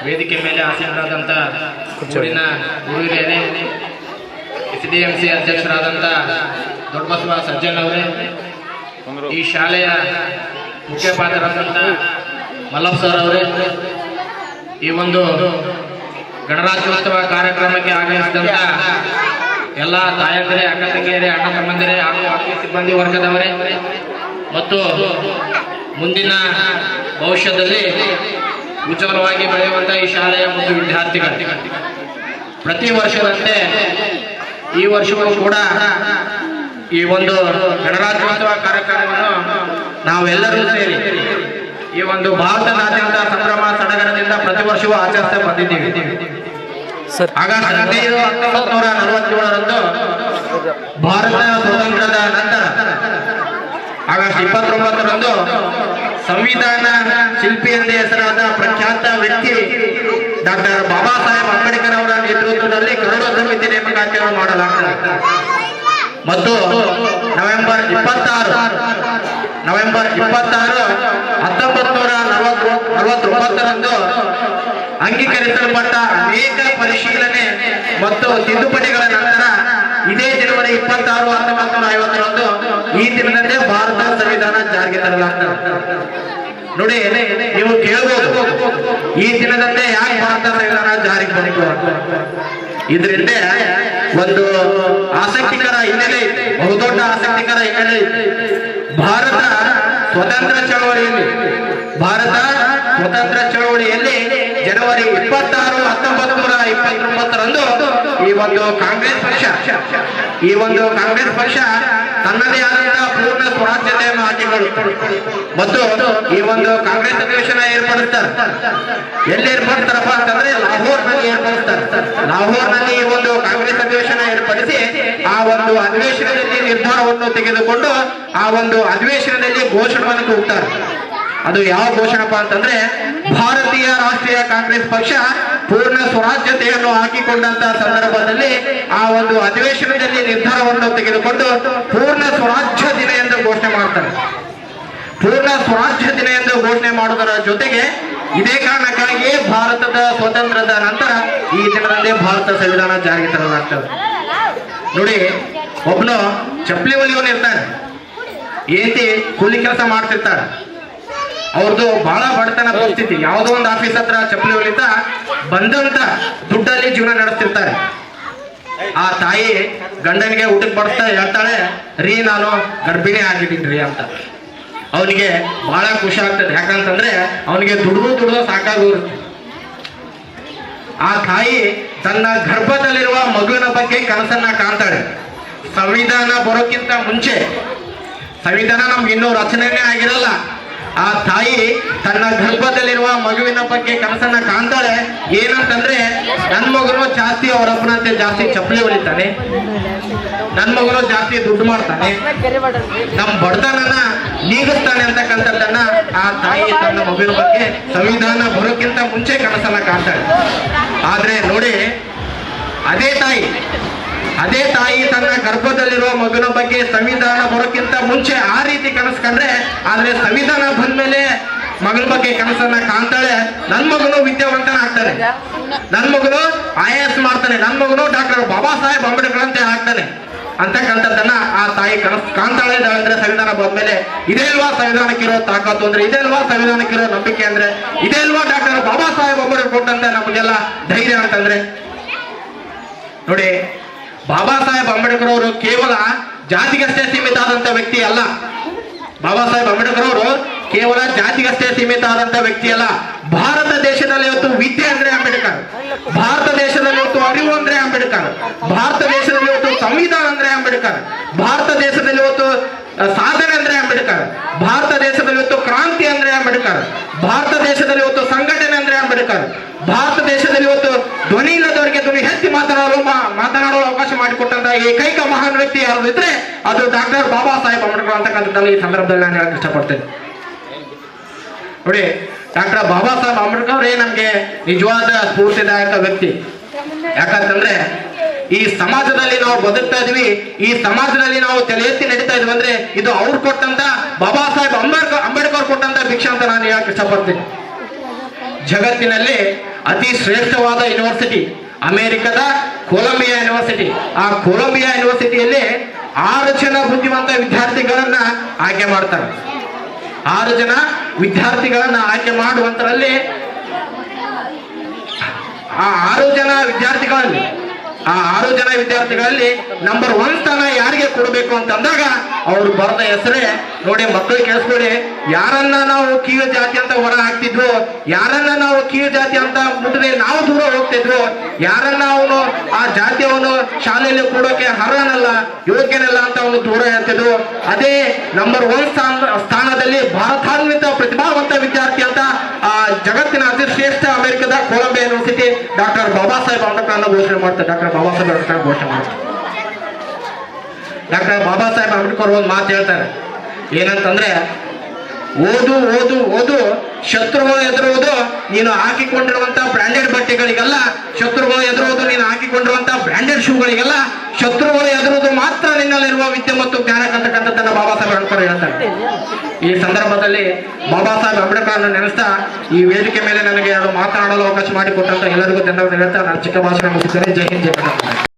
ವೇದಿಕೆ ಮೇಲೆ ಆಸೀನರಾದಂಥ ಊರಿನ ಗುರುಹಿರಿಯರೇ, SDMC ಅಧ್ಯಕ್ಷರಾದಂಥ ದೊಡ್ಡಬಸವ ಸಜ್ಜನ್ ಅವರೇ, ಈ ಶಾಲೆಯ ಮುಖ್ಯೋಪಾಧ್ಯಾಯರಾದಂಥ ಮಲ್ಲಪ್ಪ ಸರ್ ಅವರೇ, ಈ ಒಂದು ಗಣರಾಜ್ಯೋತ್ಸವ ಕಾರ್ಯಕ್ರಮಕ್ಕೆ ಆಗಮಿಸಿದಂಥ ಎಲ್ಲ ತಾಯಂದಿರೇ, ಅಕ್ಕ ತಂಗಿಯರೇ, ಅಣ್ಣ ತಮ್ಮಂದಿರೇ ಹಾಗೂ ಆರೋಗ್ಯ ಸಿಬ್ಬಂದಿ ವರ್ಗದವರೇ ಮತ್ತು ಮುಂದಿನ ಭವಿಷ್ಯದಲ್ಲಿ ಉಜ್ವಲವಾಗಿ ಬೆಳೆಯುವಂಥ ಈ ಶಾಲೆಯ ಒಂದು ವಿದ್ಯಾರ್ಥಿಗಳು, ಪ್ರತಿ ವರ್ಷದಂತೆ ಈ ವರ್ಷವೂ ಕೂಡ ಈ ಒಂದು ಗಣರಾಜ್ಯೋತ್ಸವ ಕಾರ್ಯಕ್ರಮವನ್ನು ನಾವೆಲ್ಲರೂ ಸೇರಿ ಈ ಒಂದು ಭಾರತದಾದ್ಯಂತ ಸಂಭ್ರಮ ಸಡಗರದಿಂದ ಪ್ರತಿ ವರ್ಷವೂ ಆಚರಿಸ್ತಾ ಬಂದಿದ್ದೀವಿ. ಆಗಸ್ಟ್ 15, 1947ರಂದು ಭಾರತ ಸ್ವಾತಂತ್ರ್ಯದ ನಂತರ ಆಗಸ್ಟ್ 29ರಂದು ಸಂವಿಧಾನ ಶಿಲ್ಪಿ ಎಂದೇ ಹೆಸರಾದ ಪ್ರಖ್ಯಾತ ವ್ಯಕ್ತಿ ಡಾಕ್ಟರ್ ಬಾಬಾ ಸಾಹೇಬ್ ಅಂಬೇಡ್ಕರ್ ಅವರ ನೇತೃತ್ವದಲ್ಲಿ ಕರಡು ಸಮಿತಿ ನೇಮಕಾತಿಯನ್ನು ಮಾಡಲಾಗುತ್ತದೆ ಮತ್ತು ನವೆಂಬರ್ 26, 1949ರಂದು ಅಂಗೀಕರಿಸಲ್ಪಟ್ಟ ಅನೇಕ ಪರಿಶೀಲನೆ ಮತ್ತು ತಿದ್ದುಪಡಿಗಳ ನಂತರ ಇದೇ ಜನವರಿ 26, 1950ರಂದು ಈ ದಿನದಂದೇ ಭಾರತ ಸಂವಿಧಾನ ಜಾರಿಗೆ ತರಲಾಗ್ತದೆ. ನೋಡಿ, ನೀವು ಕೇಳಬಹುದು, ಈ ದಿನದಂದೇ ಯಾಕೆ ಭಾರತ ಸಂವಿಧಾನ ಜಾರಿಗೆ ಬಂತು? ಇದರಿಂದ ಒಂದು ಆಸಕ್ತಿಕರ ಹಿನ್ನೆಲೆ ಇದೆ, ಬಹುದೊಡ್ಡ ಆಸಕ್ತಿಕರ ಹಿನ್ನೆಲೆ ಇದೆ. ಭಾರತ ಸ್ವತಂತ್ರ ಚಳವಳಿಯಲ್ಲಿ ಜನವರಿ 26, 1929ರಂದು ಈ ಒಂದು ಕಾಂಗ್ರೆಸ್ ಪಕ್ಷ ತನ್ನದೇ ಆದಂತಹ ಪೂರ್ಣ ಸ್ವರಾಜ್ಯತೆಯನ್ನು ಹಾಕಿಕೊಳ್ಳುತ್ತೆ ಮತ್ತು ಈ ಒಂದು ಕಾಂಗ್ರೆಸ್ ಅಧಿವೇಶನ ಏರ್ಪಡಿಸ್ತಾರೆ. ಎಲ್ಲಿ ಏರ್ಪಡಿಸ್ತಾರಪ್ಪ ಅಂತಂದ್ರೆ ಲಾಹೋರ್ನಲ್ಲಿ ಏರ್ಪಡಿಸ್ತಾರೆ. ಲಾಹೋರ್ನಲ್ಲಿ ಈ ಒಂದು ಕಾಂಗ್ರೆಸ್ ಅಧಿವೇಶನ ಏರ್ಪಡಿಸಿ ಆ ಒಂದು ಅಧಿವೇಶನದಲ್ಲಿ ನಿರ್ಧಾರವನ್ನು ತೆಗೆದುಕೊಂಡು ಆ ಒಂದು ಅಧಿವೇಶನದಲ್ಲಿ ಘೋಷಣೆಯನ್ನು ಕೂಗ್ತಾರೆ. ಅದು ಯಾವ ಘೋಷಣೆಪ್ಪ ಅಂತಂದ್ರೆ, ಭಾರತೀಯ ರಾಷ್ಟ್ರೀಯ ಕಾಂಗ್ರೆಸ್ ಪಕ್ಷ ಪೂರ್ಣ ಸ್ವರಾಜ್ಯತೆಯನ್ನು ಹಾಕಿಕೊಂಡಂತಹ ಸಂದರ್ಭದಲ್ಲಿ ಆ ಒಂದು ಅಧಿವೇಶನದಲ್ಲಿ ನಿರ್ಧಾರವನ್ನು ತೆಗೆದುಕೊಂಡು ಪೂರ್ಣ ಸ್ವರಾಜ್ಯ ದಿನ ಎಂದು ಘೋಷಣೆ ಮಾಡ್ತಾರೆ. ಪೂರ್ಣ ಸ್ವರಾಜ್ಯ ದಿನ ಎಂದು ಘೋಷಣೆ ಮಾಡುವುದರ ಜೊತೆಗೆ ಇದೇ ಕಾರಣಕ್ಕಾಗಿಯೇ ಭಾರತದ ಸ್ವಾತಂತ್ರ್ಯದ ನಂತರ ಈ ದಿನದಂದೇ ಭಾರತ ಸಂವಿಧಾನ ಜಾರಿಗೆ ತರಲಾಗ್ತದೆ. ನೋಡಿ, ಒಬ್ಬನು ಚಪ್ಪಲಿ ಹೊಲಿಯವನು ಇರ್ತಾನೆ, ಏಂತಿ ಕೂಲಿ ಕೆಲಸ ಮಾಡ್ತಿರ್ತಾರೆ. ಅವ್ರದ್ದು ಬಹಳ ಬಡತನ ಪರಿಸ್ಥಿತಿ, ಯಾವುದೋ ಒಂದು ಆಫೀಸ್ ಹತ್ರ ಚಪ್ಪಲಿ ಹೊಲಿತಾ ಬಂದಂತ ದುಡ್ಡಲ್ಲಿ ಜೀವನ ನಡೆಸ್ತಿರ್ತಾರೆ. ಆ ತಾಯಿ ಗಂಡನಿಗೆ ಊಟಕ್ಕೆ ಬಡಿಸ್ತಾ ಹೇಳ್ತಾಳೆ, ರೀ ನಾನು ಗರ್ಭಿಣಿ ಆಗಿದ್ದೀನಿ ಅಂತ. ಅವನಿಗೆ ಬಹಳ ಖುಷಿ ಆಗ್ತದೆ, ಯಾಕಂತಂದ್ರೆ ಅವನಿಗೆ ದುಡ್ದು ಸಾಕಾಗಿರುತ್ತೆ. ಆ ತಾಯಿ ತನ್ನ ಗರ್ಭದಲ್ಲಿರುವ ಮಗುವಿನ ಬಗ್ಗೆ ಕನಸನ್ನ ಕಾಣ್ತಾಳೆ. ಸಂವಿಧಾನ ಬರೋಕ್ಕಿಂತ ಮುಂಚೆ, ಸಂವಿಧಾನ ನಮ್ಗೆ ಇನ್ನೂ ರಚನೆನೇ ಆಗಿರಲ್ಲ, ಆ ತಾಯಿ ತನ್ನ ಗರ್ಭದಲ್ಲಿರುವ ಮಗುವಿನ ಬಗ್ಗೆ ಕನಸನ್ನ ಕಾಣ್ತಾಳೆ. ಏನಂತಂದ್ರೆ, ನನ್ನ ಮಗನು ಜಾಸ್ತಿ ಅವರಪ್ಪನಂತೆ ಜಾಸ್ತಿ ಚಪ್ಪಲಿ ಹೊಲಿತಾನೆ, ನನ್ನ ಮಗನು ಜಾಸ್ತಿ ದುಡ್ಡು ಮಾಡ್ತಾನೆ, ನಮ್ಮ ಬಡತನನ ನೀಗಿಸ್ತಾನೆ ಅಂತಕ್ಕಂಥದ್ದನ್ನ ಆ ತಾಯಿ ತನ್ನ ಮಗುವಿನ ಬಗ್ಗೆ ಸಂವಿಧಾನ ಬರೋಕ್ಕಿಂತ ಮುಂಚೆ ಕನಸನ್ನ ಕಾಣ್ತಾಳೆ. ಆದ್ರೆ ನೋಡಿ, ಅದೇ ತಾಯಿ ತನ್ನ ಗರ್ಭದಲ್ಲಿರುವ ಮಗುವಿನ ಬಗ್ಗೆ ಸಂವಿಧಾನ ಬರೋಕ್ಕಿಂತ ಮುಂಚೆ ಆ ರೀತಿ ಕನಸು ಕಂಡ್ರೆ, ಆದ್ರೆ ಸಂವಿಧಾನ ಬಂದ್ಮೇಲೆ ಮಗನ ಬಗ್ಗೆ ಕನಸನ್ನ ಕಾಣ್ತಾಳೆ. ನನ್ನ ಮಗನು ವಿದ್ಯಾವಂತನ ಆಗ್ತಾನೆ, ನನ್ನ ಮಗನು IAS ಮಾಡ್ತಾನೆ, ನನ್ನ ಮಗನು ಡಾಕ್ಟರ್ ಬಾಬಾ ಸಾಹೇಬ್ ಅಂಬೇಡ್ಕರ್ ಅಂತ ಆಗ್ತಾನೆ ಅಂತಕ್ಕಂಥದ್ದನ್ನ ಆ ತಾಯಿ ಕನಸು ಕಾಣ್ತಾಳೆ ಅಂದ್ರೆ ಸಂವಿಧಾನ ಬಂದ್ಮೇಲೆ. ಇದೇ ಅಲ್ವಾ ಸಂವಿಧಾನಕ್ಕಿರೋ ತಾಕತ್ತು ಅಂದ್ರೆ, ಇದೇ ಅಲ್ವಾ ಸಂವಿಧಾನಕ್ಕಿರೋ ನಂಬಿಕೆ ಅಂದ್ರೆ, ಇದೇ ಅಲ್ವಾ ಡಾಕ್ಟರ್ ಬಾಬಾ ಸಾಹೇಬ್ ಅಂಬೇಡ್ಕರ್ ಕೊಟ್ಟಂತೆ ನಮಗೆಲ್ಲ ಧೈರ್ಯ ಅಂತಂದ್ರೆ. ನೋಡಿ, ಬಾಬಾ ಸಾಹೇಬ್ ಅಂಬೇಡ್ಕರ್ ಅವರು ಕೇವಲ ಜಾತಿಗಷ್ಟೇ ಸೀಮಿತ ಆದಂತ ವ್ಯಕ್ತಿ ಅಲ್ಲ. ಬಾಬಾ ಸಾಹೇಬ್ ಅಂಬೇಡ್ಕರ್ ಅವರು ಕೇವಲ ಜಾತಿಗಷ್ಟೇ ಸೀಮಿತ ಆದಂತ ವ್ಯಕ್ತಿ ಅಲ್ಲ. ಭಾರತ ದೇಶದಲ್ಲಿ ಇವತ್ತು ವಿದ್ಯೆ ಅಂದ್ರೆ ಅಂಬೇಡ್ಕರ್, ಭಾರತ ದೇಶದಲ್ಲಿ ಇವತ್ತು ಅರಿವು ಅಂದ್ರೆ ಅಂಬೇಡ್ಕರ್, ಭಾರತ ದೇಶದಲ್ಲಿ ಇವತ್ತು ಸಂವಿಧಾನ ಅಂದ್ರೆ ಅಂಬೇಡ್ಕರ್, ಭಾರತ ದೇಶದಲ್ಲಿ ಇವತ್ತು ಸಾಧನೆ ಅಂದ್ರೆ ಅಂಬೇಡ್ಕರ್, ಭಾರತ ದೇಶದಲ್ಲಿ ಇವತ್ತು ಕ್ರಾಂತಿ ಅಂದ್ರೆ ಅಂಬೇಡ್ಕರ್, ಭಾರತ ದೇಶದಲ್ಲಿ ಇವತ್ತು ಸಂಘಟನೆ ಅಂದ್ರೆ ಅಂಬೇಡ್ಕರ್, ಭಾರತ ದೇಶದಲ್ಲಿ ಇವತ್ತು ಧ್ವನಿ ಇಲ್ಲದವರಿಗೆ ಧ್ವನಿ ಎತ್ತಿ ಮಾತನಾಡುವ ಅವಕಾಶ ಮಾಡಿಕೊಟ್ಟಂತ ಏಕೈಕ ಮಹಾನ್ ವ್ಯಕ್ತಿ ಯಾರು ಇದ್ರೆ ಅದು ಡಾಕ್ಟರ್ ಬಾಬಾ ಸಾಹೇಬ್ ಅಂಬೇಡ್ಕರ್ ಅಂತಕ್ಕಂಥದ್ದನ್ನು ಈ ಸಂದರ್ಭದಲ್ಲಿ ನಾನು ಹೇಳಕ್ ಇಷ್ಟಪಡ್ತೇನೆ. ನೋಡಿ, ಡಾಕ್ಟರ್ ಬಾಬಾ ಸಾಹೇಬ್ ಅಂಬೇಡ್ಕರ್ ಅವರೇ ನಮ್ಗೆ ನಿಜವಾದ ಸ್ಫೂರ್ತಿದಾಯಕ ವ್ಯಕ್ತಿ. ಯಾಕಂತಂದ್ರೆ ಈ ಸಮಾಜದಲ್ಲಿ ನಾವು ಬದುಕ್ತಾ ಇದೀವಿ, ಈ ಸಮಾಜದಲ್ಲಿ ನಾವು ತಲೆ ಎತ್ತಿ ನಡೀತಾ ಇದೀವಿ ಅಂದ್ರೆ ಇದು ಅವ್ರು ಕೊಟ್ಟಂತ ಬಾಬಾ ಸಾಹೇಬ್ ಅಂಬೇಡ್ಕರ್ ಕೊಟ್ಟಂತ ಭಿಕ್ಷೆ ಅಂತ ನಾನು ಹೇಳಕ್ ಇಷ್ಟಪಡ್ತೀನಿ. ಜಗತ್ತಿನಲ್ಲಿ ಅತಿ ಶ್ರೇಷ್ಠವಾದ ಯೂನಿವರ್ಸಿಟಿ ಅಮೆರಿಕದ ಕೊಲಂಬಿಯಾ ಯೂನಿವರ್ಸಿಟಿ. ಆ ಕೊಲಂಬಿಯಾ ಯೂನಿವರ್ಸಿಟಿಯಲ್ಲಿ 6 ಜನ ಬುದ್ಧಿವಂತ ವಿದ್ಯಾರ್ಥಿಗಳನ್ನ ಆಯ್ಕೆ ಮಾಡ್ತಾರೆ. 6 ಜನ ವಿದ್ಯಾರ್ಥಿಗಳನ್ನ ಆಯ್ಕೆ ಮಾಡುವಂತರಲ್ಲಿ ಆ 6 ಜನ ವಿದ್ಯಾರ್ಥಿಗಳಲ್ಲಿ ನಂಬರ್ 1 ಸ್ಥಾನ ಯಾರಿಗೆ ಕೊಡಬೇಕು ಅಂತಂದಾಗ ಅವ್ರು ಬರೆದ ಹೆಸರೇ ನೋಡಿ. ಮಕ್ಕಳು ಕೇಳಿಸ್ಕೊಳ್ಳಿ, ಯಾರನ್ನ ನಾವು ಕೀಳು ಜಾತಿ ಅಂತ ಹೊರ ಹಾಕ್ತಿದ್ವು, ಯಾರನ್ನ ನಾವು ಕೀಳು ಜಾತಿ ಅಂತ ಮುಟ್ಟದೆ ನಾವು ದೂರ ಹೋಗ್ತಿದ್ವು, ಯಾರನ್ನ ಅವನು ಆ ಜಾತಿಯವನು ಶಾಲೆಯಲ್ಲಿ ಕೊಡೋಕೆ ಅರ್ಹನಲ್ಲ, ಯೋಗ್ಯನಲ್ಲ ಅಂತ ಅವನು ದೂರ ಹೇಳ್ತಿದ್ವು, ಅದೇ ನಂಬರ್ 1 ಸ್ಥಾನದಲ್ಲಿ ಭಾರತಾನ್ವಿತ ಪ್ರತಿಭಾವಂತ ವಿದ್ಯಾರ್ಥಿ ಅಂತ ಆ ಜಗತ್ತಿನ ಅತಿ ಶ್ರೇಷ್ಠ ಅಮೆರಿಕದ Colombia university doctor Baba Saheb Ambedkar ಘೋಷಣೆ ಮಾಡ್ತಾರೆ. ಡಾಕ್ಟರ್ ಬಾಬಾ ಸಾಹೇಬ್ ಅಂಬೇಡ್ಕರ್ ಒಂದು ಮಾತು ಹೇಳ್ತಾರೆ, ಏನಂತಂದ್ರೆ, ಓದು ಓದು ಓದು, ಶತ್ರುಗಳು ಎದುರುವುದು ನೀನು ಹಾಕಿಕೊಂಡಿರುವಂತ ಬ್ರಾಂಡೆಡ್ ಬಟ್ಟೆಗಳಿಗೆಲ್ಲ, ಶತ್ರುಗಳು ಎದುರುವುದು ನೀನು ಹಾಕಿಕೊಂಡಿರುವಂತ ಬ್ರಾಂಡೆಡ್ ಶೂಗಳಿಗೆಲ್ಲ, ಶತ್ರುಗಳು ಎದುರುವುದು ಮಾತ್ರ ನಿನ್ನಲ್ಲಿರುವ ವಿದ್ಯೆ ಮತ್ತು ಜ್ಞಾನ ಅಂತಕ್ಕಂಥದ್ದನ್ನ ಬಾಬಾ ಸಾಹೇಬ್ ಅಂಬೇಡ್ಕರ್ ಹೇಳ್ತಾರೆ. ಈ ಸಂದರ್ಭದಲ್ಲಿ ಬಾಬಾ ಸಾಹೇಬ್ ಅಂಬೇಡ್ಕರ್ ನೆನೆಸ್ತಾ ಈ ವೇದಿಕೆ ಮೇಲೆ ನನಗೆ ಮಾತನಾಡಲು ಅವಕಾಶ ಮಾಡಿಕೊಟ್ಟಂತ ಎಲ್ಲರಿಗೂ ಧನ್ಯವಾದ ಹೇಳ್ತಾ ನಾನು ಚಿಕ್ಕ ಭಾಷಣ ಮುಗಿಸ್ತೇನೆ. ಜೈ ಹಿಂದ್, ಜೈ ಕರ್ನಾಟಕ.